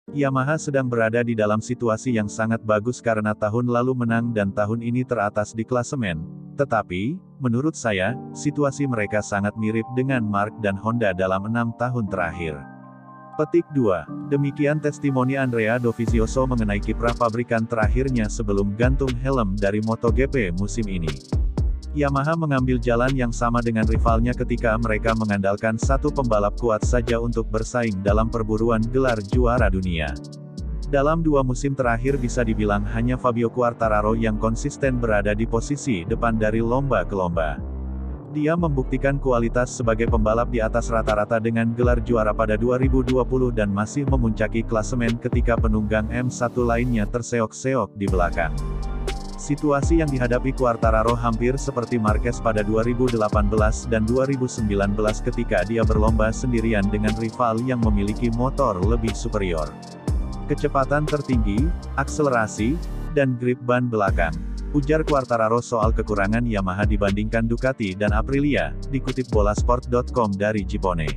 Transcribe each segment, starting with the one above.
Yamaha sedang berada di dalam situasi yang sangat bagus karena tahun lalu menang dan tahun ini teratas di klasemen. Tetapi, menurut saya, situasi mereka sangat mirip dengan Mark dan Honda dalam 6 tahun terakhir. Petik 2. Demikian testimoni Andrea Dovizioso mengenai kiprah pabrikan terakhirnya sebelum gantung helm dari MotoGP musim ini. Yamaha mengambil jalan yang sama dengan rivalnya ketika mereka mengandalkan satu pembalap kuat saja untuk bersaing dalam perburuan gelar juara dunia. Dalam 2 musim terakhir bisa dibilang hanya Fabio Quartararo yang konsisten berada di posisi depan dari lomba ke lomba. Dia membuktikan kualitas sebagai pembalap di atas rata-rata dengan gelar juara pada 2020 dan masih memuncaki klasemen ketika penunggang M1 lainnya terseok-seok di belakang. Situasi yang dihadapi Quartararo hampir seperti Marquez pada 2018 dan 2019 ketika dia berlomba sendirian dengan rival yang memiliki motor lebih superior. Kecepatan tertinggi, akselerasi, dan grip ban belakang. Ujar Quartararo soal kekurangan Yamaha dibandingkan Ducati dan Aprilia, dikutip bolasport.com dari Gippone.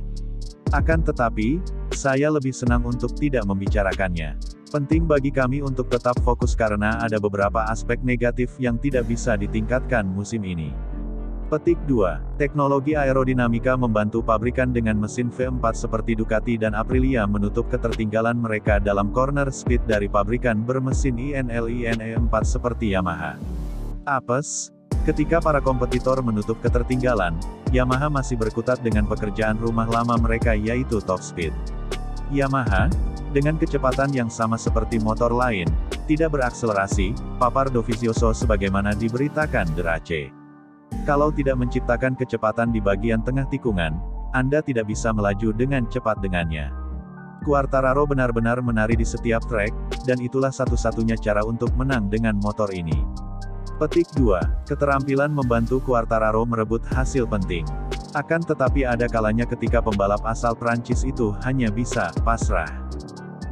Akan tetapi, saya lebih senang untuk tidak membicarakannya. Penting bagi kami untuk tetap fokus karena ada beberapa aspek negatif yang tidak bisa ditingkatkan musim ini. Petik 2. Teknologi aerodinamika membantu pabrikan dengan mesin V4 seperti Ducati dan Aprilia menutup ketertinggalan mereka dalam corner speed dari pabrikan bermesin InlineE 4 seperti Yamaha. Apes, ketika para kompetitor menutup ketertinggalan, Yamaha masih berkutat dengan pekerjaan rumah lama mereka yaitu top speed. Yamaha, dengan kecepatan yang sama seperti motor lain, tidak berakselerasi, papar Dovizioso sebagaimana diberitakan Derace. Kalau tidak menciptakan kecepatan di bagian tengah tikungan, Anda tidak bisa melaju dengan cepat dengannya. Quartararo benar-benar menari di setiap trek, dan itulah satu-satunya cara untuk menang dengan motor ini. Petik 2. Keterampilan membantu Quartararo merebut hasil penting. Akan tetapi ada kalanya ketika pembalap asal Prancis itu hanya bisa pasrah.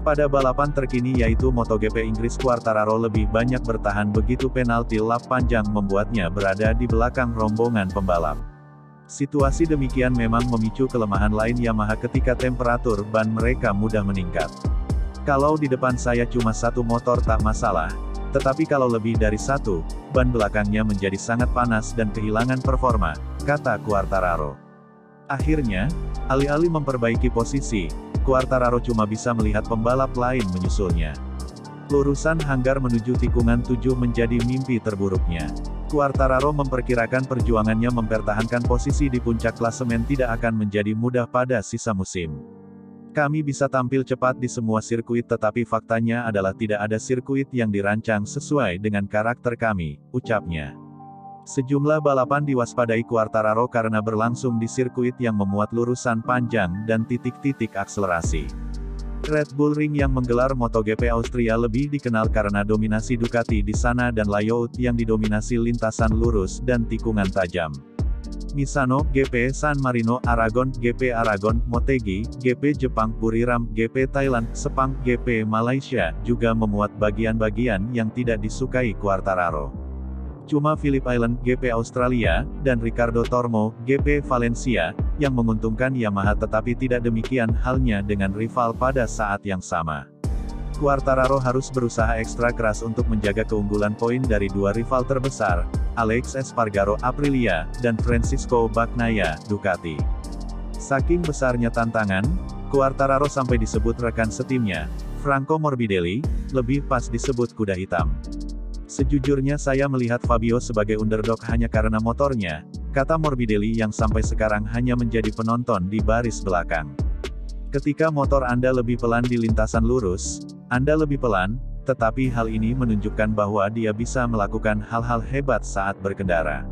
Pada balapan terkini yaitu MotoGP Inggris, Quartararo lebih banyak bertahan begitu penalti lap panjang membuatnya berada di belakang rombongan pembalap. Situasi demikian memang memicu kelemahan lain Yamaha ketika temperatur ban mereka mudah meningkat. Kalau di depan saya cuma satu motor tak masalah, tetapi kalau lebih dari satu, ban belakangnya menjadi sangat panas dan kehilangan performa, kata Quartararo. Akhirnya, alih-alih memperbaiki posisi, Quartararo cuma bisa melihat pembalap lain menyusulnya. Lurusan hanggar menuju tikungan 7 menjadi mimpi terburuknya. Quartararo memperkirakan perjuangannya mempertahankan posisi di puncak klasemen tidak akan menjadi mudah pada sisa musim. Kami bisa tampil cepat di semua sirkuit tetapi faktanya adalah tidak ada sirkuit yang dirancang sesuai dengan karakter kami, ucapnya. Sejumlah balapan diwaspadai Quartararo karena berlangsung di sirkuit yang memuat lurusan panjang dan titik-titik akselerasi. Red Bull Ring yang menggelar MotoGP Austria lebih dikenal karena dominasi Ducati di sana dan Layout yang didominasi lintasan lurus dan tikungan tajam. Misano, GP San Marino, Aragon, GP Aragon, Motegi, GP Jepang, Buriram, GP Thailand, Sepang, GP Malaysia, juga memuat bagian-bagian yang tidak disukai Quartararo. Cuma Phillip Island, GP Australia, dan Ricardo Tormo, GP Valencia, yang menguntungkan Yamaha tetapi tidak demikian halnya dengan rival pada saat yang sama. Quartararo harus berusaha ekstra keras untuk menjaga keunggulan poin dari dua rival terbesar, Alex Espargaro Aprilia, dan Francisco Bagnaia, Ducati. Saking besarnya tantangan, Quartararo sampai disebut rekan setimnya, Franco Morbidelli, lebih pas disebut kuda hitam. Sejujurnya saya melihat Fabio sebagai underdog hanya karena motornya, kata Morbidelli yang sampai sekarang hanya menjadi penonton di baris belakang. Ketika motor Anda lebih pelan di lintasan lurus, Anda lebih pelan, tetapi hal ini menunjukkan bahwa dia bisa melakukan hal-hal hebat saat berkendara.